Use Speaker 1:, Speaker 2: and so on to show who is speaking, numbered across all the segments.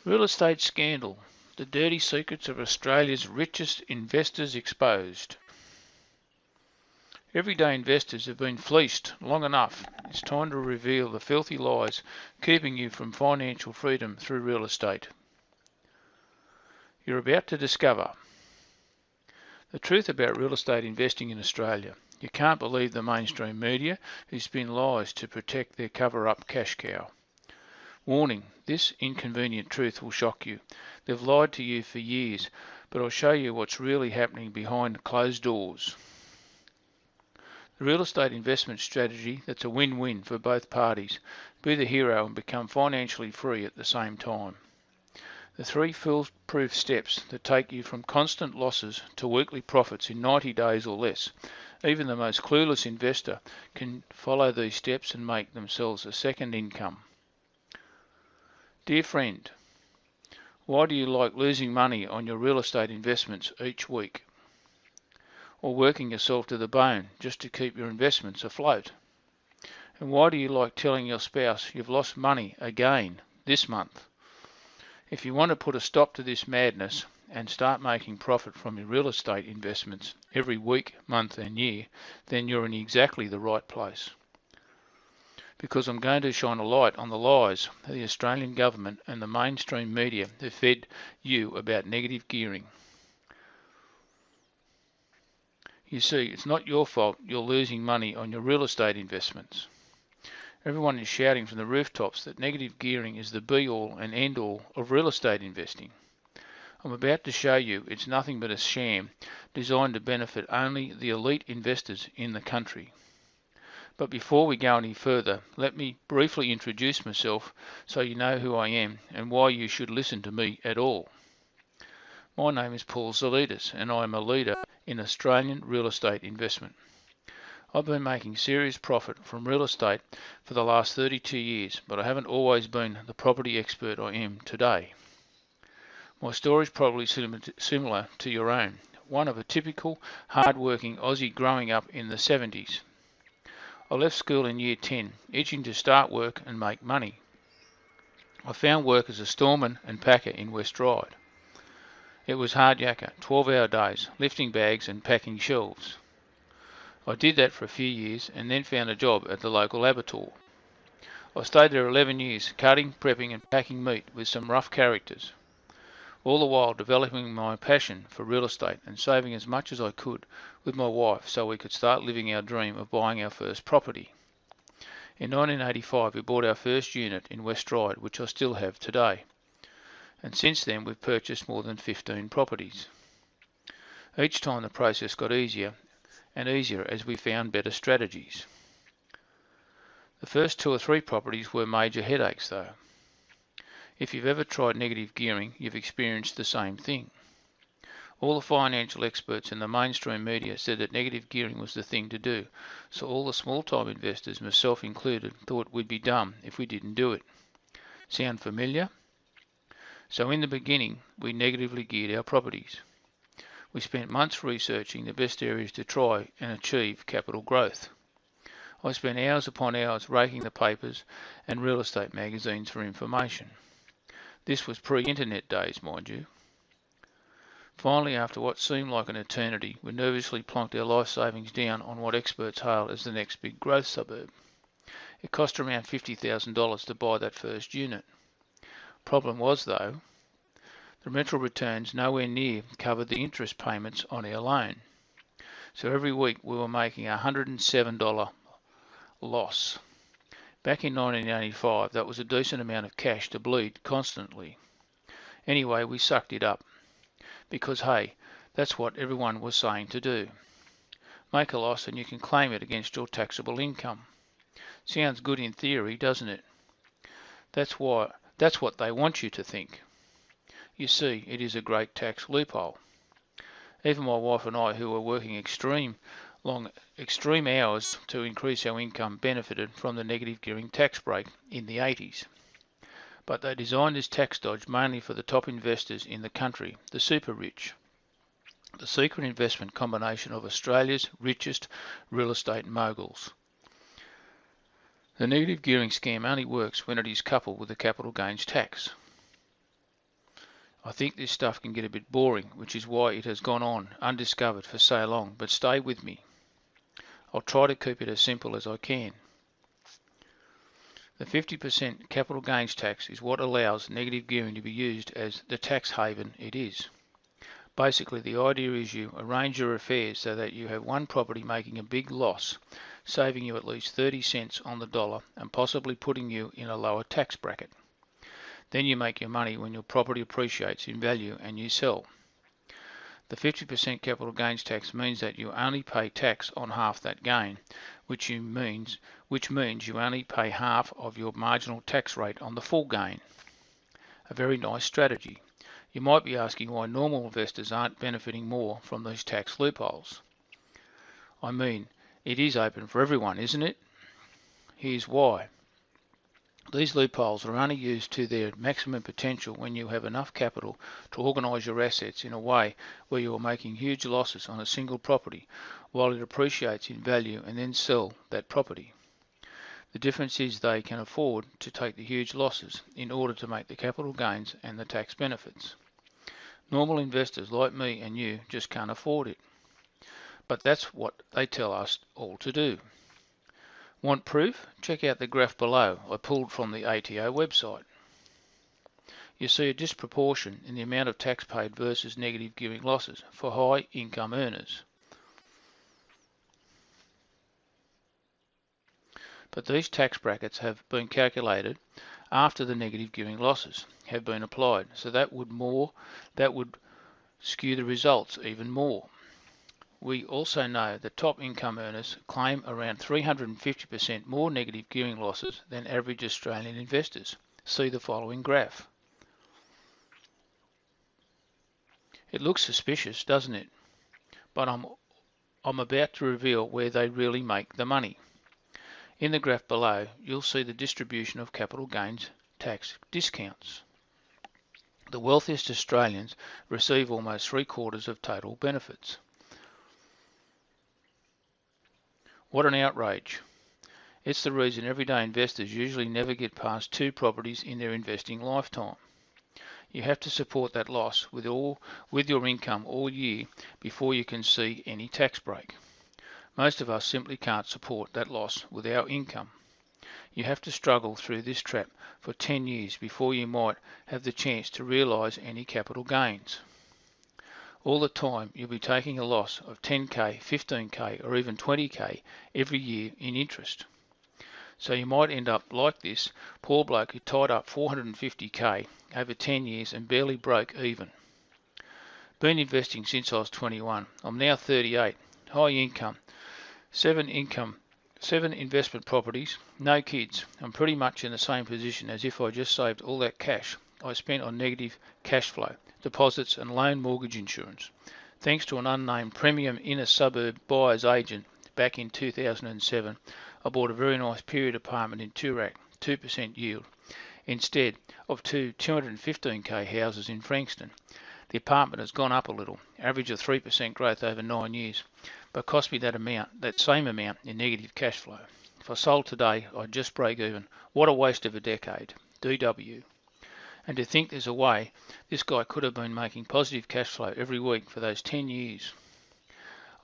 Speaker 1: Real estate scandal. The dirty secrets of Australia's richest investors exposed. Everyday investors have been fleeced long enough. It's time to reveal the filthy lies keeping you from financial freedom through real estate. You're about to discover the truth about real estate investing in Australia. You can't believe the mainstream media who spin lies to protect their cover-up cash cow. Warning, this inconvenient truth will shock you. They've lied to you for years, but I'll show you what's really happening behind closed doors. The real estate investment strategy that's a win-win for both parties. Be the hero and become financially free at the same time. The 3 foolproof steps that take you from constant losses to weekly profits in 90 days or less. Even the most clueless investor can follow these steps and make themselves a second income. Dear friend, why do you like losing money on your real estate investments each week? Or working yourself to the bone just to keep your investments afloat? And why do you like telling your spouse you've lost money again this month? If you want to put a stop to this madness and start making profit from your real estate investments every week, month and year, then you're in exactly the right place. Because I'm going to shine a light on the lies of the Australian government and the mainstream media who fed you about negative gearing. You see, it's not your fault you're losing money on your real estate investments. Everyone is shouting from the rooftops that negative gearing is the be-all and end-all of real estate investing. I'm about to show you it's nothing but a sham designed to benefit only the elite investors in the country. But before we go any further, let me briefly introduce myself so you know who I am and why you should listen to me at all. My name is Paul Zalitis and I am a leader in Australian real estate investment. I've been making serious profit from real estate for the last 32 years, but I haven't always been the property expert I am today. My story is probably similar to your own, one of a typical hard-working Aussie growing up in the 70s. I left school in year 10, itching to start work and make money. I found work as a storeman and packer in West Ryde. It was hard yakka, 12-hour days, lifting bags and packing shelves. I did that for a few years and then found a job at the local abattoir. I stayed there 11 years, cutting, prepping and packing meat with some rough characters, all the while developing my passion for real estate and saving as much as I could with my wife so we could start living our dream of buying our first property. In 1985 we bought our first unit in West Ryde, which I still have today. And since then we've purchased more than 15 properties. Each time the process got easier and easier as we found better strategies. The first 2 or 3 properties were major headaches though. If you've ever tried negative gearing, you've experienced the same thing. All the financial experts in the mainstream media said that negative gearing was the thing to do, so all the small-time investors, myself included, thought we'd be dumb if we didn't do it. Sound familiar? So in the beginning, we negatively geared our properties. We spent months researching the best areas to try and achieve capital growth. I spent hours upon hours raking the papers and real estate magazines for information. This was pre-internet days, mind you. Finally, after what seemed like an eternity, we nervously plonked our life savings down on what experts hail as the next big growth suburb. It cost around $50,000 to buy that first unit. Problem was, though, the rental returns nowhere near covered the interest payments on our loan. So every week we were making a $107 loss. Back in 1985, that was a decent amount of cash to bleed constantly. Anyway, we sucked it up. Because, hey, that's what everyone was saying to do. Make a loss and you can claim it against your taxable income. Sounds good in theory, doesn't it? That's what they want you to think. You see, it is a great tax loophole. Even my wife and I, who were working extreme hours to increase our income, benefited from the negative gearing tax break in the 80s. But they designed this tax dodge mainly for the top investors in the country, the super rich. The secret investment combination of Australia's richest real estate moguls. The negative gearing scam only works when it is coupled with the capital gains tax. I think this stuff can get a bit boring, which is why it has gone on undiscovered for so long, but stay with me. I'll try to keep it as simple as I can. The 50% capital gains tax is what allows negative gearing to be used as the tax haven it is. Basically, the idea is you arrange your affairs so that you have one property making a big loss, saving you at least 30 cents on the dollar and possibly putting you in a lower tax bracket. Then you make your money when your property appreciates in value and you sell. The 50% capital gains tax means that you only pay tax on half that gain, which means you only pay half of your marginal tax rate on the full gain. A very nice strategy. You might be asking why normal investors aren't benefiting more from these tax loopholes. I mean, it is open for everyone, isn't it? Here's why. These loopholes are only used to their maximum potential when you have enough capital to organise your assets in a way where you are making huge losses on a single property while it appreciates in value and then sell that property. The difference is they can afford to take the huge losses in order to make the capital gains and the tax benefits. Normal investors like me and you just can't afford it. But that's what they tell us all to do. Want proof? Check out the graph below I pulled from the ATO website. You see a disproportion in the amount of tax paid versus negative gearing losses for high income earners. But these tax brackets have been calculated after the negative gearing losses have been applied, so that would skew the results even more. We also know that top income earners claim around 350% more negative gearing losses than average Australian investors. See the following graph. It looks suspicious, doesn't it? But I'm about to reveal where they really make the money. In the graph below, you'll see the distribution of capital gains tax discounts. The wealthiest Australians receive almost 3/4 of total benefits. What an outrage. It's the reason everyday investors usually never get past 2 properties in their investing lifetime. You have to support that loss with your income all year before you can see any tax break. Most of us simply can't support that loss with our income. You have to struggle through this trap for 10 years before you might have the chance to realise any capital gains. All the time you'll be taking a loss of 10k, 15k or even 20k every year in interest. So you might end up like this poor bloke who tied up 450k over 10 years and barely broke even. Been investing since I was 21. I'm now 38. High income. 7 investment properties, no kids. I'm pretty much in the same position as if I just saved all that cash I spent on negative cash flow, deposits and loan mortgage insurance. Thanks to an unnamed premium inner suburb buyer's agent back in 2007, I bought a very nice period apartment in Toorak, 2% yield, instead of 215k houses in Frankston. The apartment has gone up a little, average of 3% growth over 9 years, but cost me that same amount in negative cash flow. If I sold today, I'd just break even. What a waste of a decade. DW. And to think there's a way this guy could have been making positive cash flow every week for those 10 years.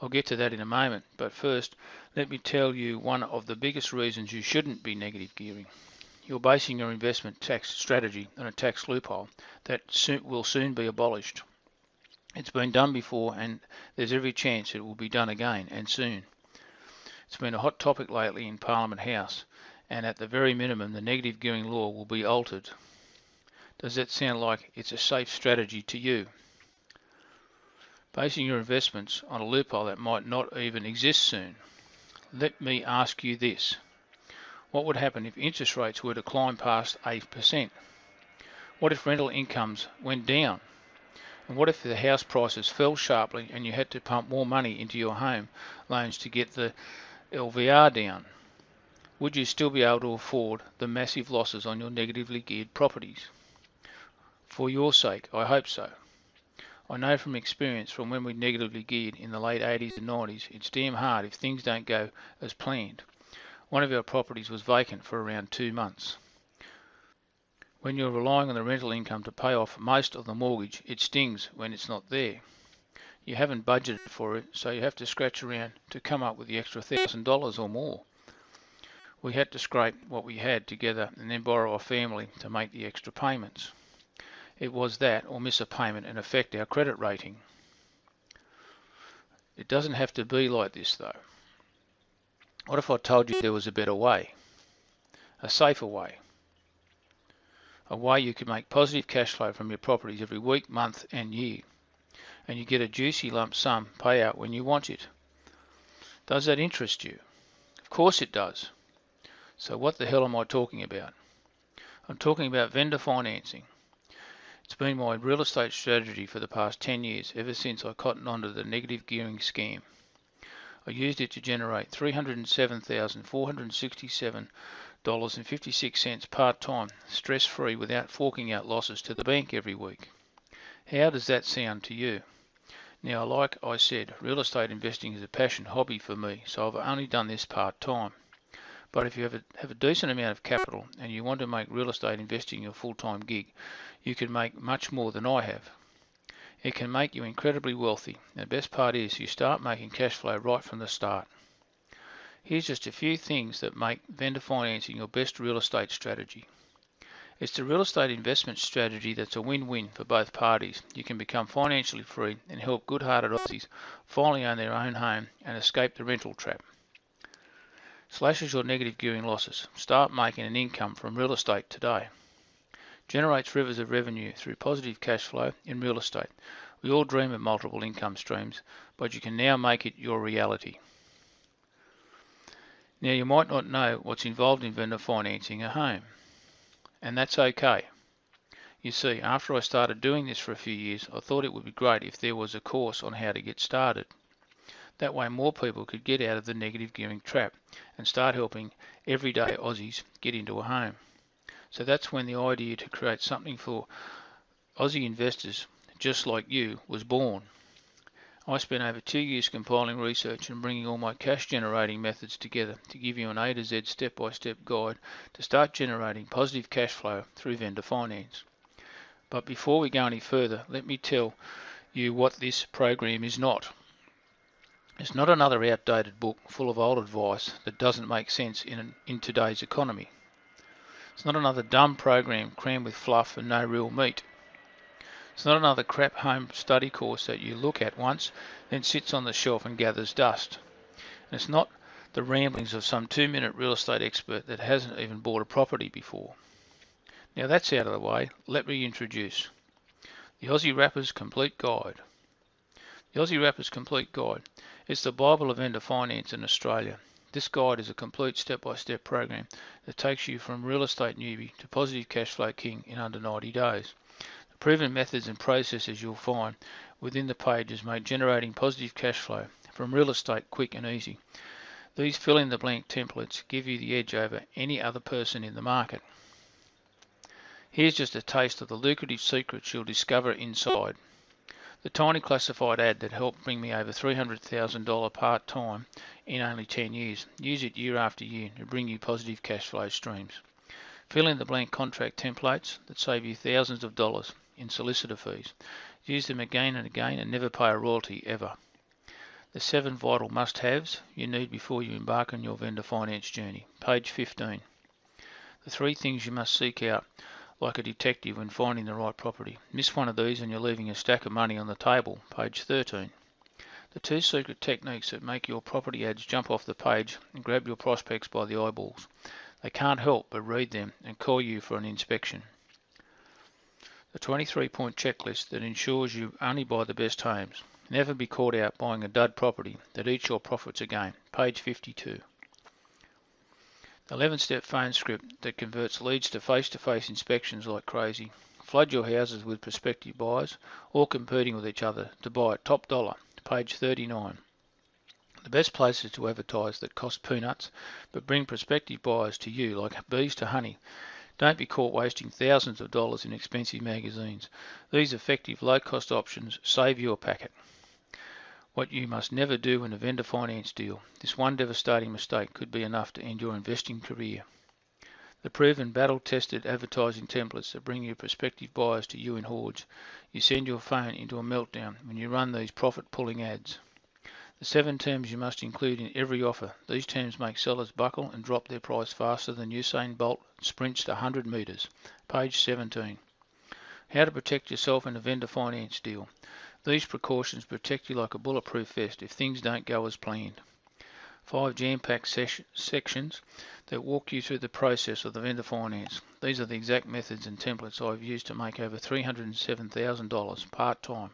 Speaker 1: I'll get to that in a moment, but first, let me tell you one of the biggest reasons you shouldn't be negative gearing. You're basing your investment tax strategy on a tax loophole that will soon be abolished. It's been done before and there's every chance it will be done again and soon. It's been a hot topic lately in Parliament House and at the very minimum the negative gearing law will be altered. Does that sound like it's a safe strategy to you? Basing your investments on a loophole that might not even exist soon. Let me ask you this. What would happen if interest rates were to climb past 8%? What if rental incomes went down? And what if the house prices fell sharply and you had to pump more money into your home loans to get the LVR down? Would you still be able to afford the massive losses on your negatively geared properties? For your sake, I hope so. I know from experience from when we negatively geared in the late 80s and 90s, it's damn hard if things don't go as planned. One of our properties was vacant for around 2 months. When you're relying on the rental income to pay off most of the mortgage, it stings when it's not there. You haven't budgeted for it, so you have to scratch around to come up with the extra $1,000 or more. We had to scrape what we had together and then borrow our family to make the extra payments. It was that or miss a payment and affect our credit rating. It doesn't have to be like this though. What if I told you there was a better way? A safer way? A way you could make positive cash flow from your properties every week, month and year, and you get a juicy lump sum payout when you want it. Does that interest you? Of course it does. So what the hell am I talking about? I'm talking about vendor financing. It's been my real estate strategy for the past 10 years, ever since I cottoned onto the negative gearing scam. I used it to generate $307,467.56 part-time, stress-free, without forking out losses to the bank every week. How does that sound to you? Now, like I said, real estate investing is a passion hobby for me, so I've only done this part-time. But if you have a decent amount of capital and you want to make real estate investing your full-time gig, you can make much more than I have. It can make you incredibly wealthy. And the best part is you start making cash flow right from the start. Here's just a few things that make vendor financing your best real estate strategy. It's the real estate investment strategy that's a win-win for both parties. You can become financially free and help good-hearted Aussies finally own their own home and escape the rental trap. Slashes your negative gearing losses. Start making an income from real estate today. Generates rivers of revenue through positive cash flow in real estate. We all dream of multiple income streams, but you can now make it your reality. Now, you might not know what's involved in vendor financing a home, and that's okay. You see, after I started doing this for a few years, I thought it would be great if there was a course on how to get started. That way more people could get out of the negative gearing trap and start helping everyday Aussies get into a home. So that's when the idea to create something for Aussie investors just like you was born. I spent over 2 years compiling research and bringing all my cash generating methods together to give you an A to Z step-by-step guide to start generating positive cash flow through vendor finance. But before we go any further, let me tell you what this program is not. It's not another outdated book full of old advice that doesn't make sense in today's economy. It's not another dumb program crammed with fluff and no real meat. It's not another crap home study course that you look at once, then sits on the shelf and gathers dust. And it's not the ramblings of some 2-minute real estate expert that hasn't even bought a property before. Now that's out of the way, let me introduce the AussieWrapper's Complete Guide. The AussieWrapper's Complete Guide. It's the Bible of vendor finance in Australia. This guide is a complete step-by-step program that takes you from real estate newbie to positive cash flow king in under 90 days. The proven methods and processes you'll find within the pages make generating positive cash flow from real estate quick and easy. These fill-in-the-blank templates give you the edge over any other person in the market. Here's just a taste of the lucrative secrets you'll discover inside. The tiny classified ad that helped bring me over $300,000 part-time in only 10 years. Use it year after year to bring you positive cash flow streams. Fill in the blank contract templates that save you thousands of dollars in solicitor fees. Use them again and again and never pay a royalty ever. The 7 vital must-haves you need before you embark on your vendor finance journey. Page 15. The 3 things you must seek out like a detective when finding the right property. Miss one of these and you're leaving a stack of money on the table. Page 13. The 2 secret techniques that make your property ads jump off the page and grab your prospects by the eyeballs. They can't help but read them and call you for an inspection. The 23-point checklist that ensures you only buy the best homes. Never be caught out buying a dud property that eats your profits again. Page 52. The 11-step phone script that converts leads to face-to-face inspections like crazy. Flood your houses with prospective buyers, all competing with each other to buy at top dollar. Page 39. The best places to advertise that cost peanuts but bring prospective buyers to you like bees to honey. Don't be caught wasting thousands of dollars in expensive magazines. These effective low-cost options save you a packet. What you must never do in a vendor finance deal. This one devastating mistake could be enough to end your investing career. The proven battle-tested advertising templates that bring your prospective buyers to you in hordes. You send your phone into a meltdown when you run these profit-pulling ads. The 7 terms you must include in every offer. These terms make sellers buckle and drop their price faster than Usain Bolt sprints to 100 metres. Page 17. How to protect yourself in a vendor finance deal. These precautions protect you like a bulletproof vest if things don't go as planned. 5 jam-packed sections that walk you through the process of the vendor finance. These are the exact methods and templates I've used to make over $307,000 part-time.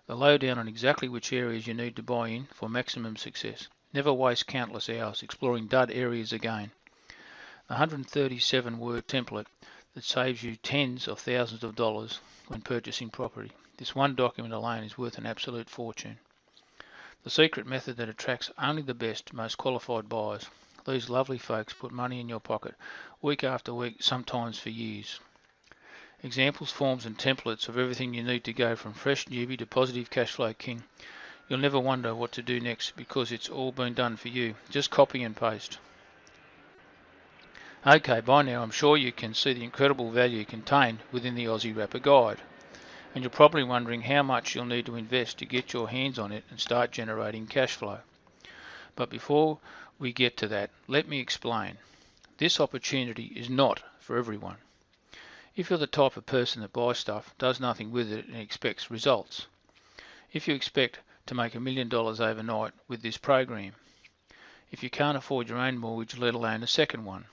Speaker 1: The lowdown on exactly which areas you need to buy in for maximum success. Never waste countless hours exploring dud areas again. The 137-word template that saves you tens of thousands of dollars when purchasing property. This one document alone is worth an absolute fortune. The secret method that attracts only the best, most qualified buyers. These lovely folks put money in your pocket week after week, sometimes for years. Examples, forms and templates of everything you need to go from fresh newbie to positive cash flow king. You'll never wonder what to do next because it's all been done for you. Just copy and paste. Okay, by now I'm sure you can see the incredible value contained within the AussieWrapper guide. And you're probably wondering how much you'll need to invest to get your hands on it and start generating cash flow. But before we get to that, let me explain. This opportunity is not for everyone. If you're the type of person that buys stuff, does nothing with it and expects results. If you expect to make $1 million overnight with this program. If you can't afford your own mortgage, let alone a second one.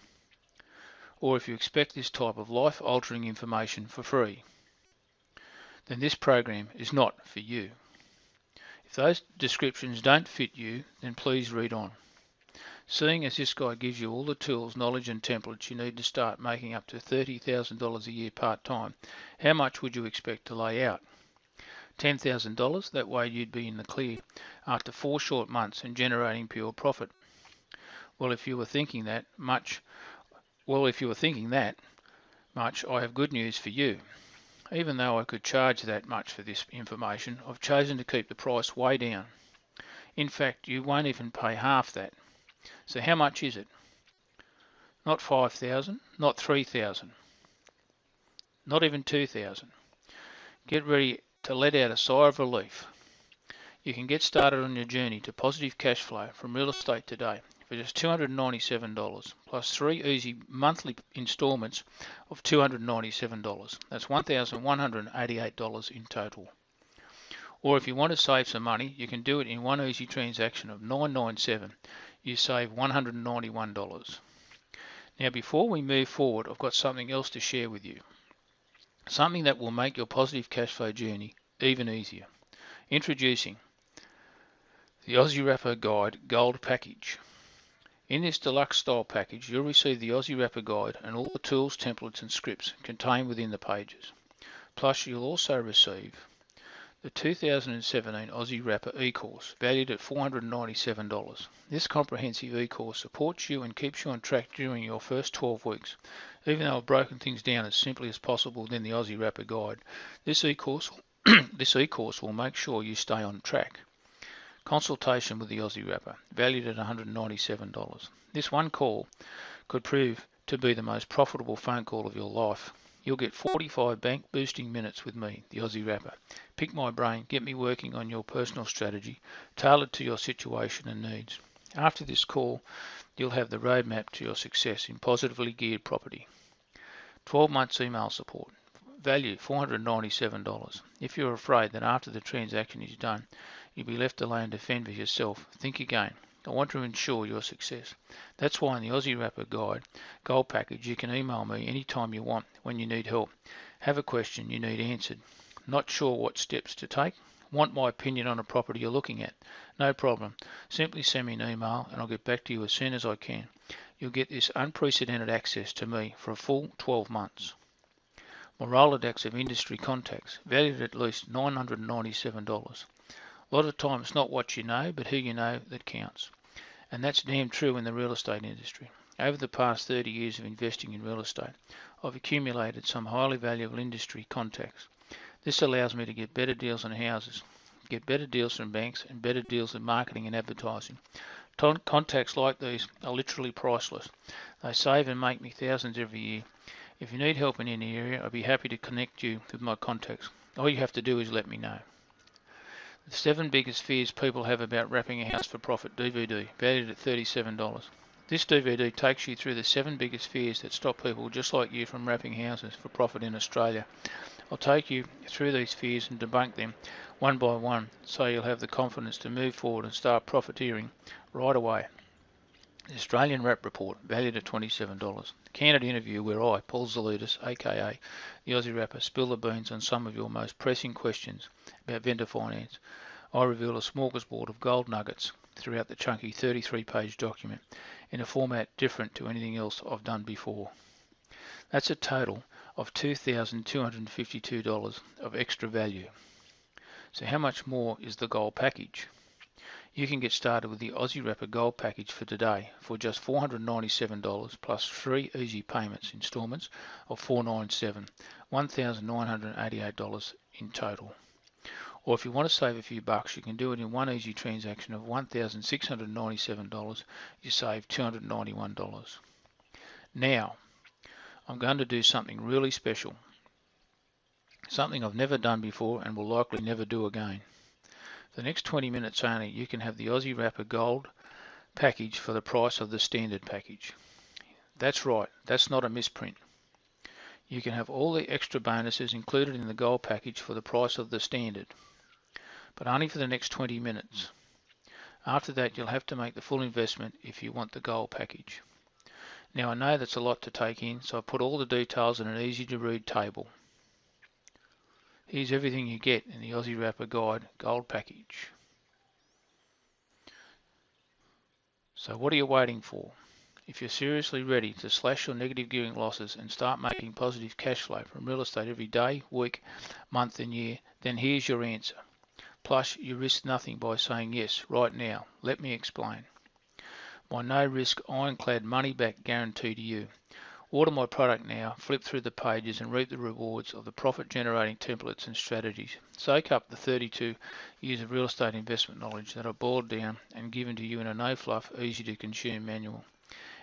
Speaker 1: Or if you expect this type of life-altering information for free, then this program is not for you. If those descriptions don't fit you, then please read on. Seeing as this guide gives you all the tools, knowledge and templates you need to start making up to $30,000 a year part-time, how much would you expect to lay out? $10,000, that way you'd be in the clear after 4 short months and generating pure profit. Well, if you were thinking that much, I have good news for you. Even though I could charge that much for this information, I've chosen to keep the price way down. In fact, you won't even pay half that. So how much is it? Not $5,000, not $3,000, not even $2,000. Get ready to let out a sigh of relief. You can get started on your journey to positive cash flow from real estate today for just $297 plus 3 easy monthly installments of $297. That's $1,188 in total. Or if you want to save some money, you can do it in one easy transaction of $997. You save $191. Now before we move forward, I've got something else to share with you. Something that will make your positive cash flow journey even easier. Introducing the AussieWrapper Guide Gold Package. In this deluxe style package, you'll receive the AussieWrapper Guide and all the tools, templates and scripts contained within the pages. Plus you'll also receive the 2017 AussieWrapper e-course, valued at $497. This comprehensive e-course supports you and keeps you on track during your first 12 weeks. Even though I've broken things down as simply as possible within the AussieWrapper Guide, this e-course will make sure you stay on track. Consultation with the AussieWrapper, valued at $197. This one call could prove to be the most profitable phone call of your life. You'll get 45 bank boosting minutes with me, the AussieWrapper. Pick my brain, get me working on your personal strategy, tailored to your situation and needs. After this call, you'll have the roadmap to your success in positively geared property. 12 months email support, value $497. If you're afraid that after the transaction is done, you'll be left alone to fend for yourself, think again. I want to ensure your success. That's why in the AussieWrapper Guide Gold Package you can email me anytime you want when you need help. Have a question you need answered. Not sure what steps to take? Want my opinion on a property you're looking at? No problem. Simply send me an email and I'll get back to you as soon as I can. You'll get this unprecedented access to me for a full 12 months. My Rolodex of industry contacts, valued at least $997. A lot of times it's not what you know, but who you know that counts. And that's damn true in the real estate industry. Over the past 30 years of investing in real estate, I've accumulated some highly valuable industry contacts. This allows me to get better deals on houses, get better deals from banks and better deals in marketing and advertising. Contacts like these are literally priceless. They save and make me thousands every year. If you need help in any area, I'd be happy to connect you with my contacts. All you have to do is let me know. The 7 biggest fears people have about wrapping a house for profit DVD, valued at $37. This DVD takes you through the 7 biggest fears that stop people just like you from wrapping houses for profit in Australia. I'll take you through these fears and debunk them one by one so you'll have the confidence to move forward and start profiteering right away. The Australian Wrap Report, valued at $27. The candid interview where I, Paul Zalitis, aka the Aussie Rapper, spill the beans on some of your most pressing questions about vendor finance. I reveal a smorgasbord of gold nuggets throughout the chunky 33-page document in a format different to anything else I've done before. That's a total of $2,252 of extra value. So how much more is the gold package? You can get started with the AussieWrapper Gold Package for today for just $497 plus 3 easy payments instalments of $497, $1,988 in total. Or if you want to save a few bucks, you can do it in one easy transaction of $1,697. You save $291. Now, I'm going to do something really special. Something I've never done before and will likely never do again. For the next 20 minutes only, you can have the AussieWrapper Gold package for the price of the standard package. That's right, that's not a misprint. You can have all the extra bonuses included in the gold package for the price of the standard, but only for the next 20 minutes. After that, you'll have to make the full investment if you want the gold package. Now I know that's a lot to take in, so I put all the details in an easy to read table. Here's everything you get in the AussieWrapper Guide Gold Package. So what are you waiting for? If you're seriously ready to slash your negative gearing losses and start making positive cash flow from real estate every day, week, month and year, then here's your answer. Plus, you risk nothing by saying yes right now. Let me explain. My no-risk, ironclad money-back guarantee to you. Order my product now, flip through the pages and reap the rewards of the profit-generating templates and strategies. Soak up the 32 years of real estate investment knowledge that are boiled down and given to you in a no-fluff, easy-to-consume manual.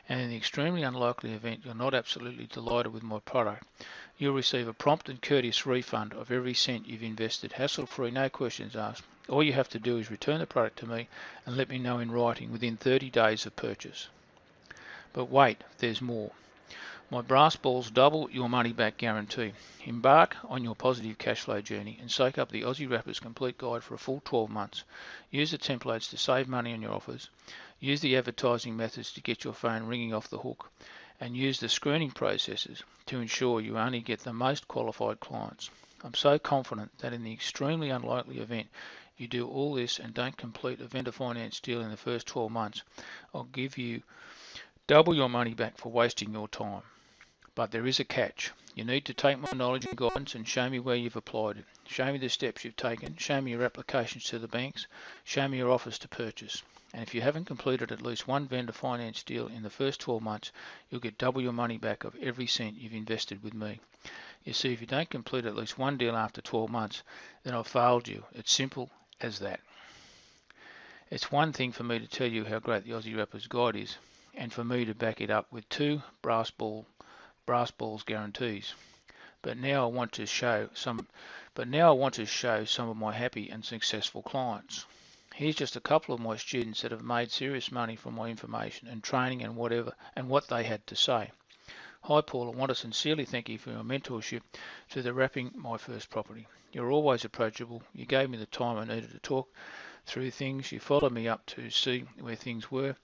Speaker 1: And in the extremely unlikely event you're not absolutely delighted with my product, you'll receive a prompt and courteous refund of every cent you've invested, hassle-free, no questions asked. All you have to do is return the product to me and let me know in writing within 30 days of purchase. But wait, there's more. My brass balls double your money back guarantee. Embark on your positive cash flow journey and soak up the AussieWrapper's complete guide for a full 12 months. Use the templates to save money on your offers. Use the advertising methods to get your phone ringing off the hook. And use the screening processes to ensure you only get the most qualified clients. I'm so confident that in the extremely unlikely event you do all this and don't complete a vendor finance deal in the first 12 months, I'll give you double your money back for wasting your time. But there is a catch. You need to take my knowledge and guidance and show me where you've applied it. Show me the steps you've taken. Show me your applications to the banks. Show me your offers to purchase. And if you haven't completed at least one vendor finance deal in the first 12 months, you'll get double your money back of every cent you've invested with me. You see, if you don't complete at least one deal after 12 months, then I've failed you. It's simple as that. It's one thing for me to tell you how great the AussieWrapper's Guide is, and for me to back it up with 2 brass balls guarantees. But now I want to show some of my happy and successful clients. Here's just a couple of my students that have made serious money from my information and training and what they had to say. Hi Paul, I want to sincerely thank you for your mentorship to the wrapping my first property. You're always approachable. You gave me the time I needed to talk through things. You followed me up to see where things were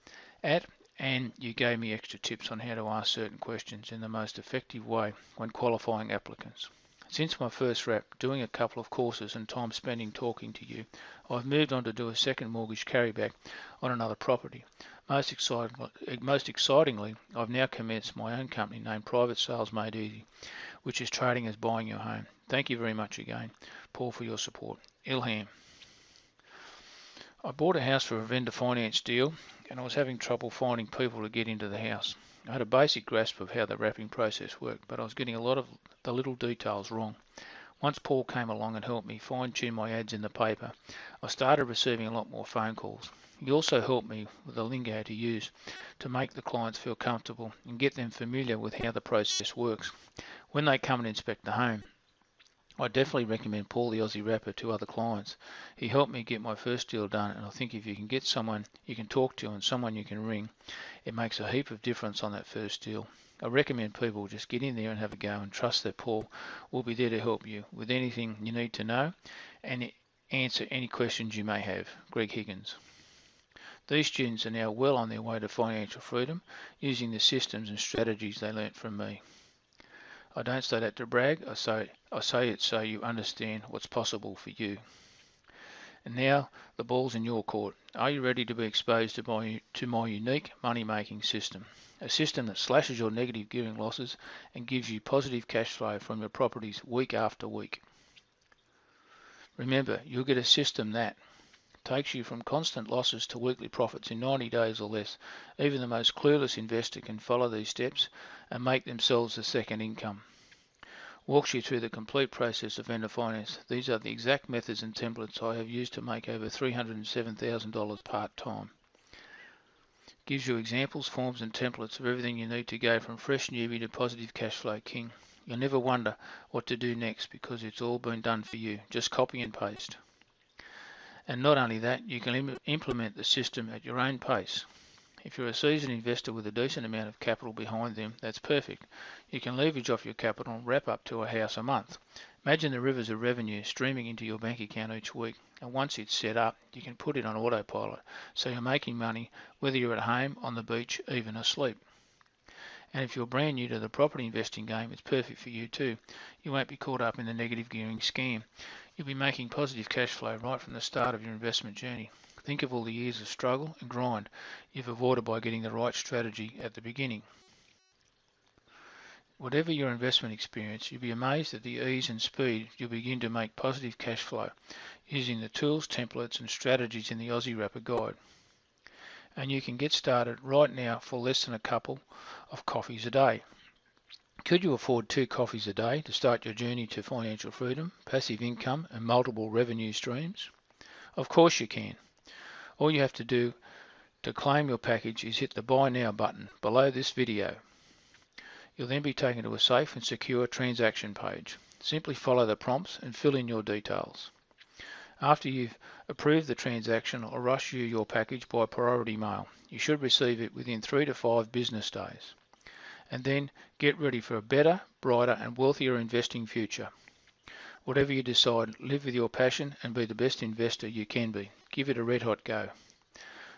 Speaker 1: at, and you gave me extra tips on how to ask certain questions in the most effective way when qualifying applicants. Since my first wrap, doing a couple of courses and time spending talking to you, I've moved on to do a second mortgage carryback on another property. Most excitingly, I've now commenced my own company named Private Sales Made Easy, which is trading as buying your home. Thank you very much again, Paul, for your support. Ilham. I bought a house for a vendor finance deal and I was having trouble finding people to get into the house. I had a basic grasp of how the wrapping process worked, but I was getting a lot of the little details wrong. Once Paul came along and helped me fine-tune my ads in the paper, I started receiving a lot more phone calls. He also helped me with the lingo to use to make the clients feel comfortable and get them familiar with how the process works when they come and inspect the home. I definitely recommend Paul the Aussie Wrapper to other clients. He helped me get my first deal done, and I think if you can get someone you can talk to and someone you can ring, it makes a heap of difference on that first deal. I recommend people just get in there and have a go and trust that Paul will be there to help you with anything you need to know and answer any questions you may have. Greg Higgins. These students are now well on their way to financial freedom using the systems and strategies they learnt from me. I don't say that to brag, I say it so you understand what's possible for you. And now the ball's in your court. Are you ready to be exposed to my unique money-making system? A system that slashes your negative gearing losses and gives you positive cash flow from your properties week after week. Remember, you'll get a system that takes you from constant losses to weekly profits in 90 days or less. Even the most clueless investor can follow these steps and make themselves a second income. Walks you through the complete process of vendor finance. These are the exact methods and templates I have used to make over $307,000 part-time. Gives you examples, forms and templates of everything you need to go from fresh newbie to positive cash flow king. You'll never wonder what to do next because it's all been done for you. Just copy and paste. And not only that, you can implement the system at your own pace. If you're a seasoned investor with a decent amount of capital behind them, that's perfect. You can leverage off your capital and wrap up to a house a month. Imagine the rivers of revenue streaming into your bank account each week, and once it's set up, you can put it on autopilot, so you're making money whether you're at home, on the beach, even asleep. And if you're brand new to the property investing game, it's perfect for you too. You won't be caught up in the negative gearing scam. You'll be making positive cash flow right from the start of your investment journey. Think of all the years of struggle and grind you've avoided by getting the right strategy at the beginning. Whatever your investment experience, you'll be amazed at the ease and speed you'll begin to make positive cash flow using the tools, templates and strategies in the AussieWrapper guide. And you can get started right now for less than a couple of coffees a day. Could you afford 2 coffees a day to start your journey to financial freedom, passive income and multiple revenue streams? Of course you can. All you have to do to claim your package is hit the Buy Now button below this video. You'll then be taken to a safe and secure transaction page. Simply follow the prompts and fill in your details. After you've approved the transaction, I'll rush you your package by priority mail. You should receive it within 3 to 5 business days. And then get ready for a better, brighter and wealthier investing future. Whatever you decide, live with your passion and be the best investor you can be. Give it a red hot go.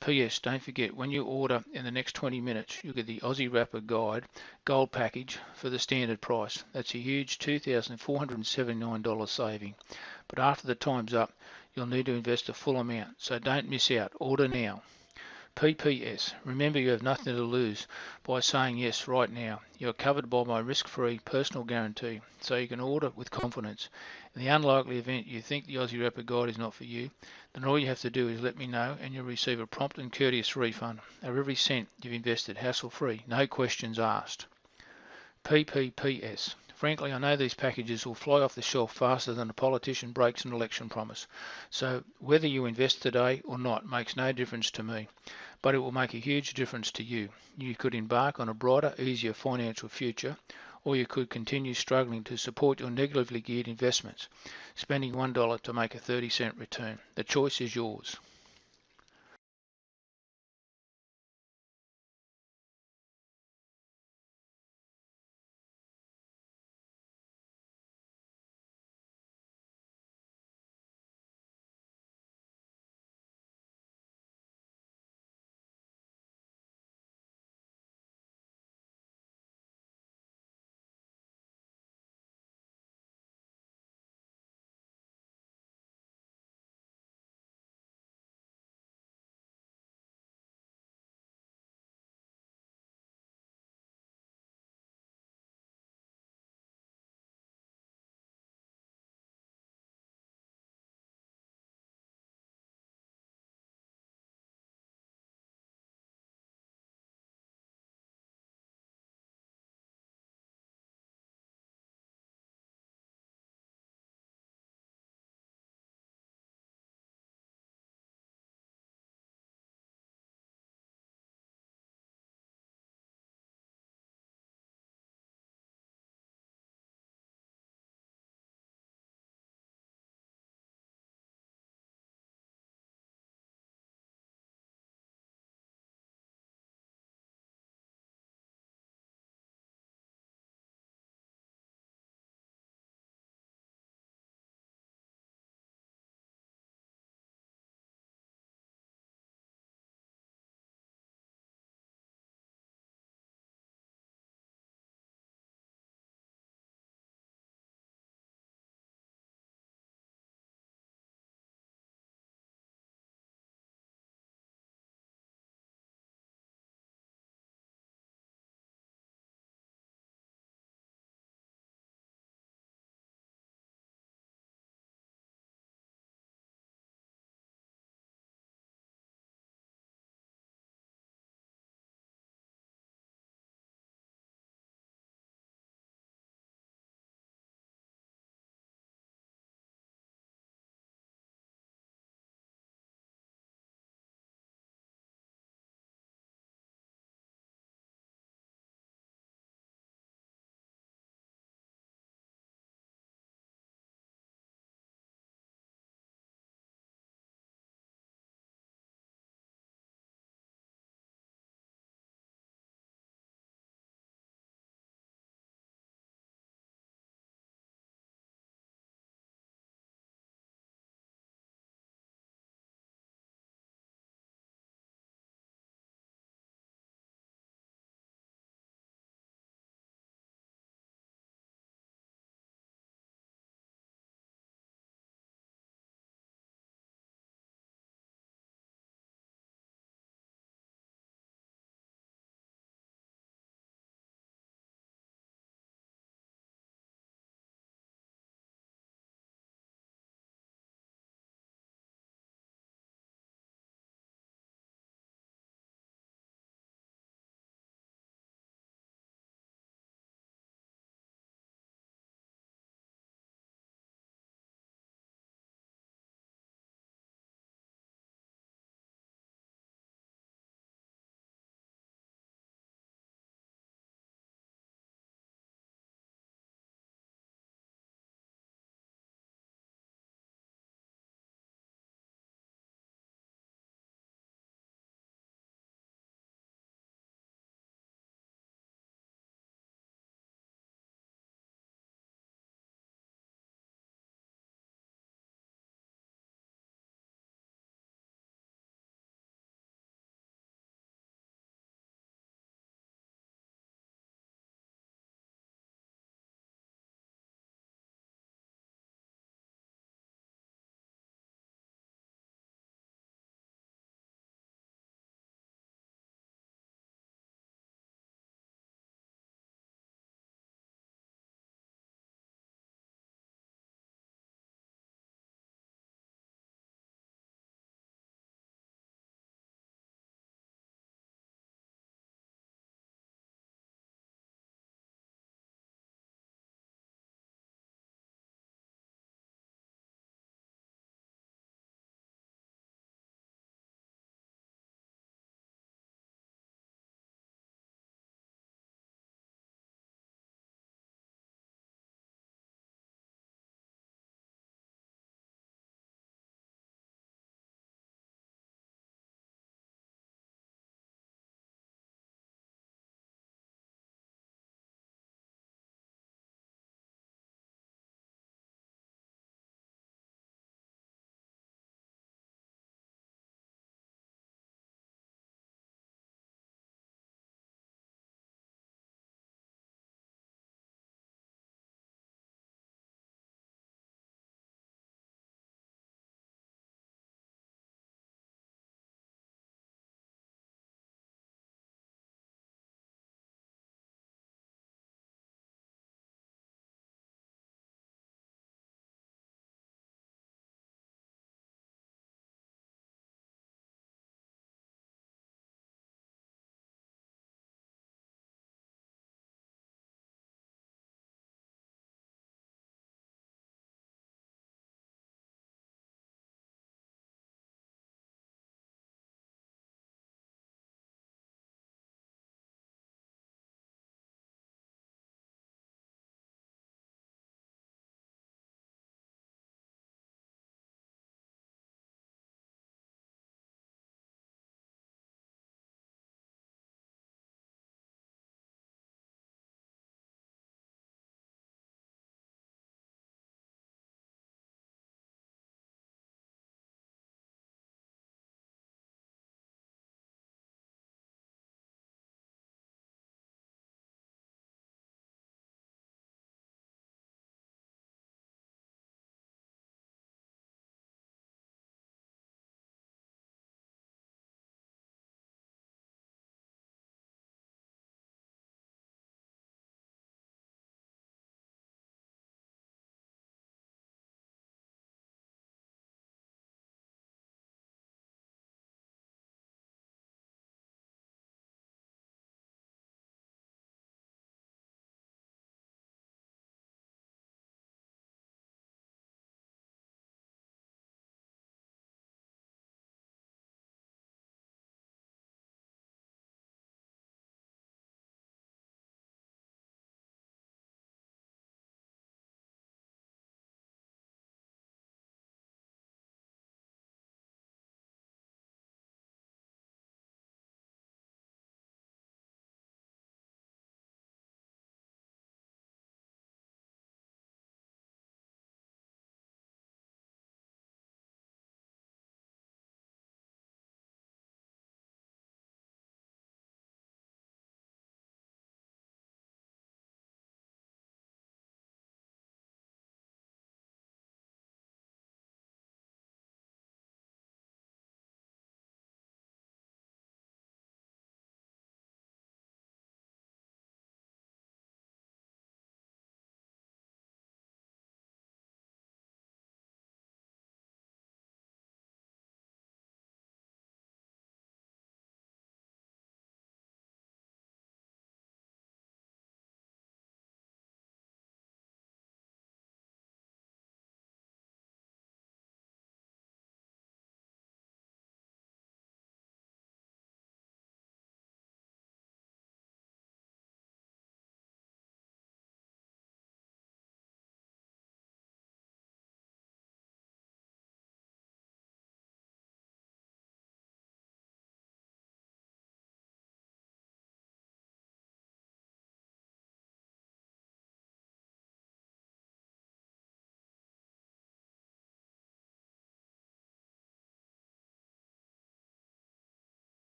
Speaker 1: P.S. Don't forget, when you order in the next 20 minutes, you'll get the AussieWrapper Guide Gold Package for the standard price. That's a huge $2,479 saving. But after the time's up, you'll need to invest the full amount, so don't miss out. Order now. PPS. Remember, you have nothing to lose by saying yes right now. You are covered by my risk-free personal guarantee, so you can order with confidence. In the unlikely event you think the AussieWrapper Guide is not for you, then all you have to do is let me know and you'll receive a prompt and courteous refund of every cent you've invested, hassle-free, no questions asked. PPPS. Frankly, I know these packages will fly off the shelf faster than a politician breaks an election promise. So whether you invest today or not makes no difference to me, but it will make a huge difference to you. You could embark on a brighter, easier financial future, or you could continue struggling to support your negatively geared investments, spending $1 to make a 30-cent return. The choice is yours.